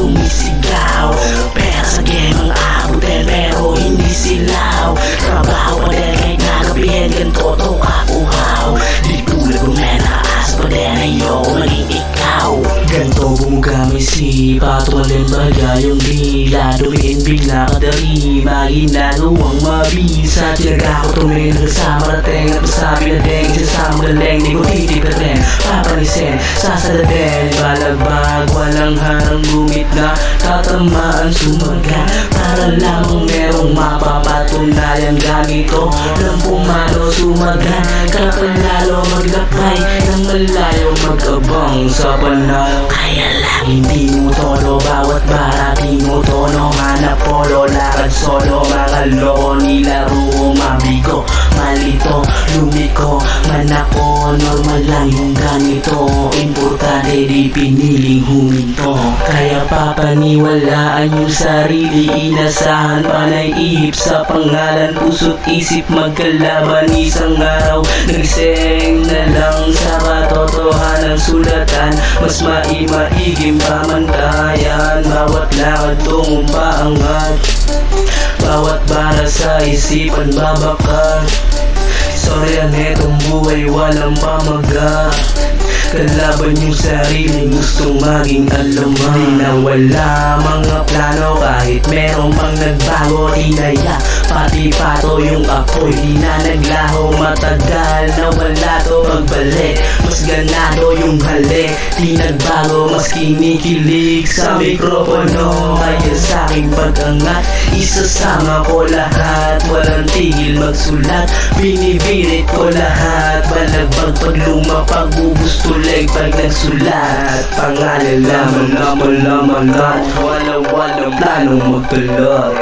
sumisigaw. Pera sa game ang aabutin pero hindi silaw. Trabaho pa din kahit nagabihin, ganito to kakuhaw. Di tulad kung may nakaasa pa din, ayoko maging ikaw. Ganito bumugamit sipa, tumalin bagay yung dila. Dumiin bigla kadari, maginagawang mabisa. Tinaga ko tumingin hanggang sa marating at masabi na din, isasama galing, di ko titipirin, papanisin, sasaladin. Balagbag, walang harang gumit na tatamaan sumaga. Para lamang merong mapapatunayan gamit ko ng pumalo sumagan. Kapanalo maglakay ng malayo, mag-abang sa panalo. Kaya lang hindi mo tono, bawat barati mo tono. Hanap polo, lakad solo, mga loko nilaro, mabigo, malito, lumiko, man ako, normal lang yung ganito. Importante di piniling huminto. Kaya papaniwalaan yung sarili, inasahan panay ihip sa pangalan, puso't isip magkalaban. Isang araw nagseng na lang sa katotohanan sulatan, mas maigim pamantayan. Bawat lakad tungong paangat, bawat bara sa isipan babakat. Sorry ang etong buhay walang pamaga. Kalaban yung sarili, gustong maging alaman. Di na wala mga plano, kahit meron pang nagbago. Tinaya, pati pato yung apoy, di na naglaho. Matagal na wala to pagbalik, mas ganado yung halik. Di nagbago, mas kinikilig sa mikropono. Kaya sa aking pag-angat, isasama ko lahat. Walang tigil magsulat, binibirit ko lahat. Balagbag pag lumapag, gusto pag nagsulat. Pangalan lamang at walang planong magtuloy.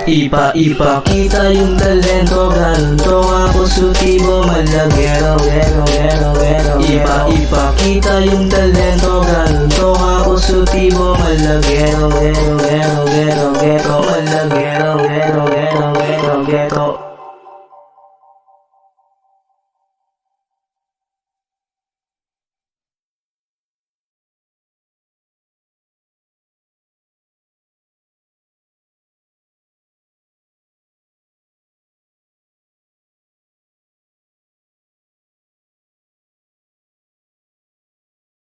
Ipakita yung talento, ganito nga positibo, malagero, Ipakita yung talento, ganito nga positibo, malagero, malagero.